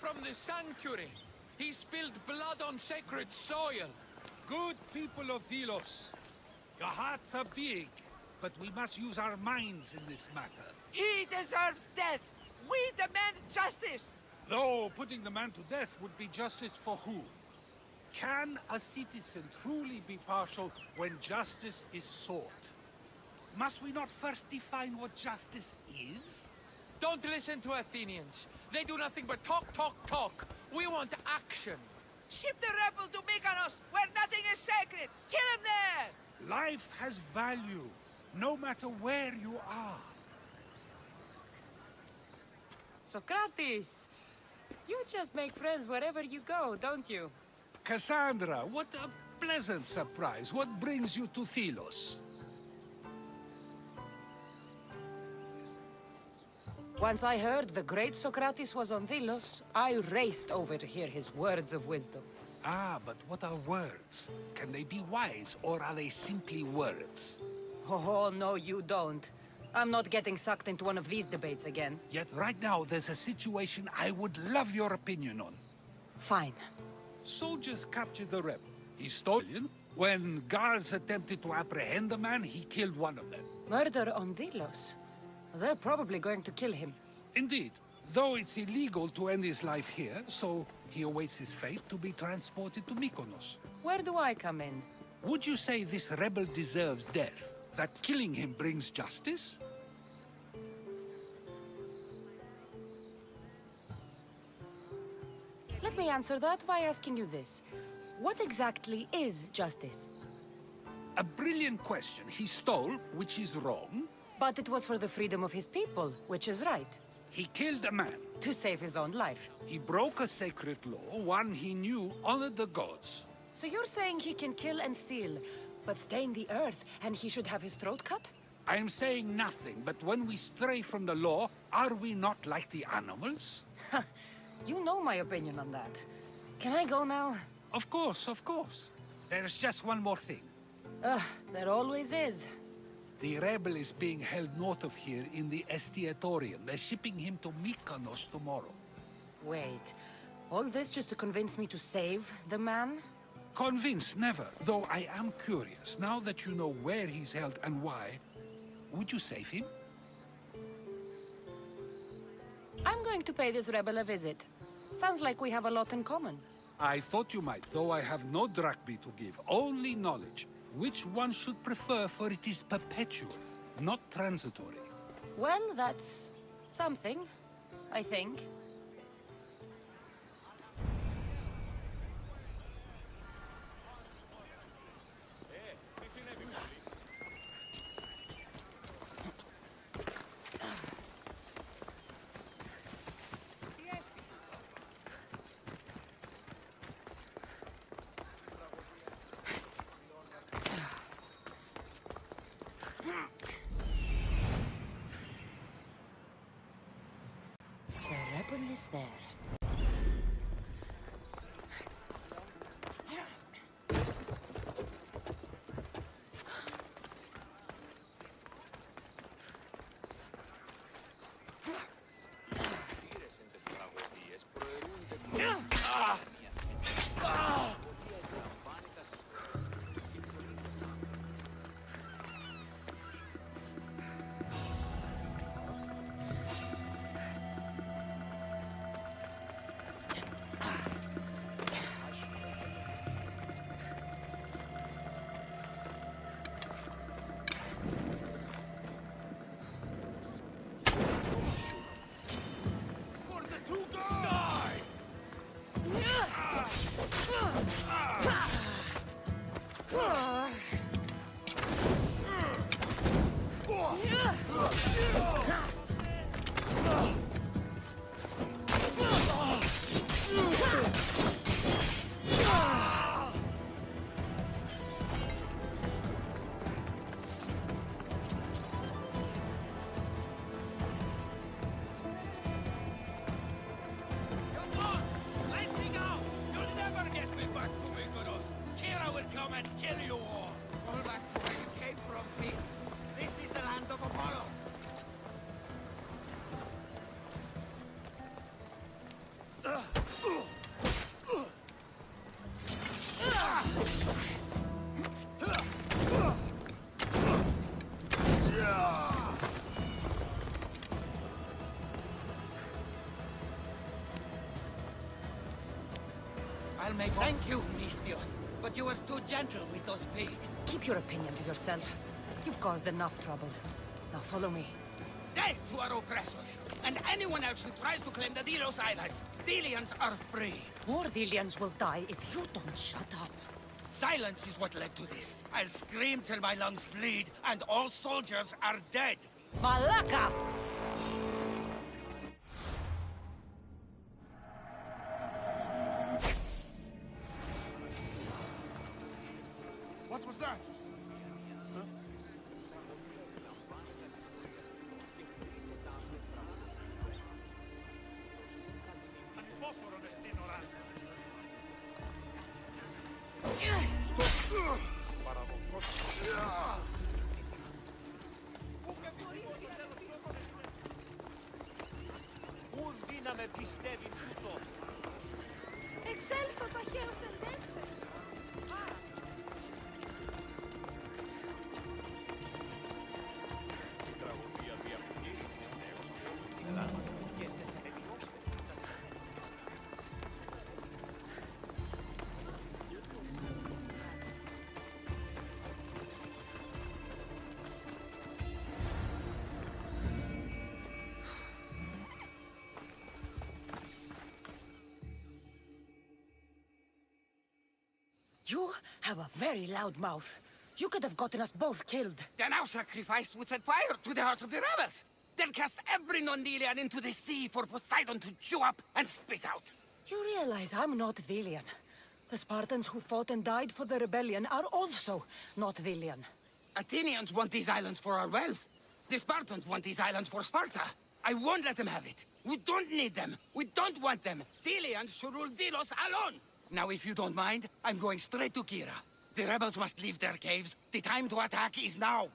from the sanctuary. He spilled blood on sacred soil. Good people of Thelos, your hearts are big, but we must use our minds in this matter. He deserves death! We demand justice! Though putting the man to death would be justice for who? Can a citizen truly be partial when justice is sought? Must we not first define what justice is? Don't listen to Athenians. They do nothing but talk, talk, talk. We want action. Ship the rebel to Mykonos, where nothing is sacred! Kill him there! Life has value, no matter where you are. Sokratis! You just make friends wherever you go, don't you? Cassandra, what a pleasant surprise. What brings you to Thelos? Once I heard the great Sokratis was on Thelos, I raced over to hear his words of wisdom. Ah, but what are words? Can they be wise, or are they simply words? Oh, no, you don't. I'm not getting sucked into one of these debates again. Yet right now, there's a situation I would love your opinion on. Fine. Soldiers captured the rebel. He stole it. When guards attempted to apprehend the man, he killed one of them. Murder on Thelos? They're probably going to kill him. Indeed. Though it's illegal to end his life here, so he awaits his fate to be transported to Mykonos. Where do I come in? Would you say this rebel deserves death? That killing him brings justice? Let me answer that by asking you this. What exactly is justice? A brilliant question. He stole, which is wrong. But it was for the freedom of his people, which is right. He killed a man. To save his own life. He broke a sacred law, one he knew honored the gods. So you're saying he can kill and steal, but stain the earth, and he should have his throat cut? I am saying nothing, but when we stray from the law, are we not like the animals? You know my opinion on that. Can I go now? Of course, of course. There's just one more thing. There always is. The rebel is being held north of here in the Estiatorium. They're shipping him to Mykonos tomorrow. Wait, all this just to convince me to save the man? Convinced, never. Though I am curious, now that you know where he's held and why, would you save him? I'm going to pay this rebel a visit. Sounds like we have a lot in common. I thought you might, though I have no drachmae to give, only knowledge. Which one should prefer, for it is perpetual, not transitory. Well, that's something, I think. The rebel is there. Ugh. I'll make... Thank you, Mistios. But you were too gentle with those pigs. Keep your opinion to yourself. You've caused enough trouble. Now follow me. Death to our oppressors, and anyone else who tries to claim the Delos Islands. Delians are free. More Delians will die if you don't shut up. Silence is what led to this. I'll scream till my lungs bleed, and all soldiers are dead. Malaka! What was that? Εξέλθω ταχαίως ελεύθερος. You have a very loud mouth. You could have gotten us both killed. Then our sacrifice would set fire to the hearts of the rebels. Then cast every non-Delian into the sea for Poseidon to chew up and spit out. You realize I'm not Delian. The Spartans who fought and died for the rebellion are also not Delian. Athenians want these islands for our wealth. The Spartans want these islands for Sparta. I won't let them have it. We don't need them. We don't want them. Delians should rule Delos alone. Now, if you don't mind, I'm going straight to Kira. The rebels must leave their caves. The time to attack is now.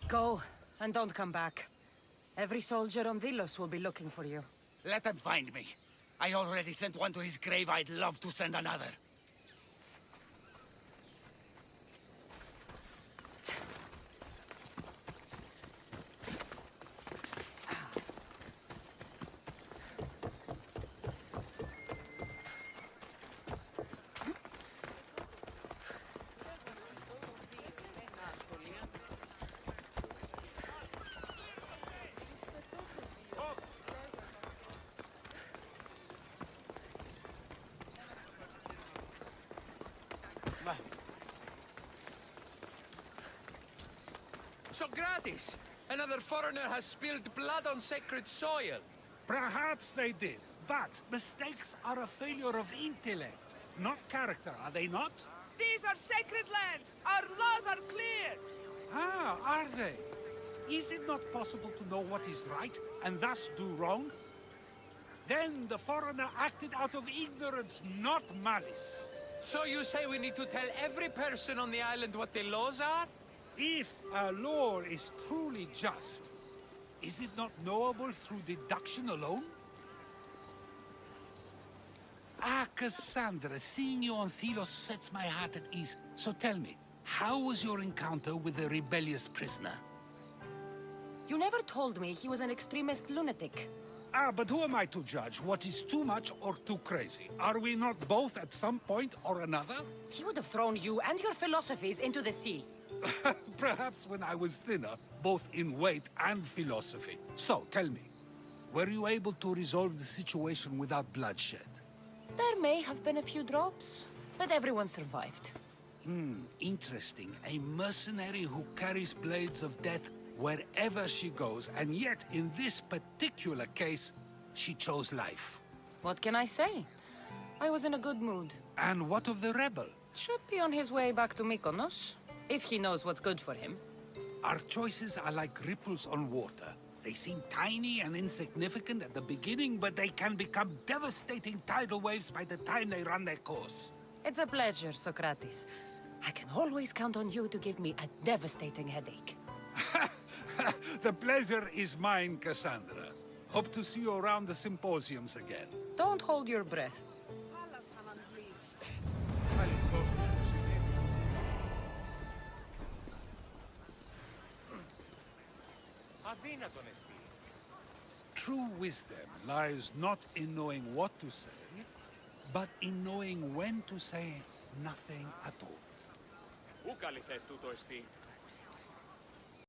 Go, and don't come back. Every soldier on Delos will be looking for you. Let them find me. I already sent one to his grave. I'd love to send another. Sokratis! Another foreigner has spilled blood on sacred soil. Perhaps they did, but mistakes are a failure of intellect, not character, are they not? These are sacred lands. Our laws are clear. Ah, are they? Is it not possible to know what is right, and thus do wrong? Then the foreigner acted out of ignorance, not malice. So you say we need to tell every person on the island what the laws are? If a law is truly just, is it not knowable through deduction alone? Ah, Cassandra, seeing you on Thelos sets my heart at ease. So tell me, how was your encounter with the rebellious prisoner? You never told me he was an extremist lunatic. Ah, but who am I to judge what is too much or too crazy? Are we not both at some point or another? He would have thrown you and your philosophies into the sea. Perhaps when I was thinner, both in weight and philosophy. So, tell me, were you able to resolve the situation without bloodshed? There may have been a few drops, but everyone survived. Interesting. A mercenary who carries blades of death wherever she goes, and yet, in this particular case, she chose life. What can I say? I was in a good mood. And what of the rebel? Should be on his way back to Mykonos, if he knows what's good for him. Our choices are like ripples on water. They seem tiny and insignificant at the beginning, but they can become devastating tidal waves by the time they run their course. It's a pleasure, Sokratis. I can always count on you to give me a devastating headache. The pleasure is mine, Cassandra. Hope to see you around the symposiums again. Don't hold your breath. true wisdom lies not in knowing what to say, but in knowing when to say nothing at all. Πού καλυθές τούτο εστί?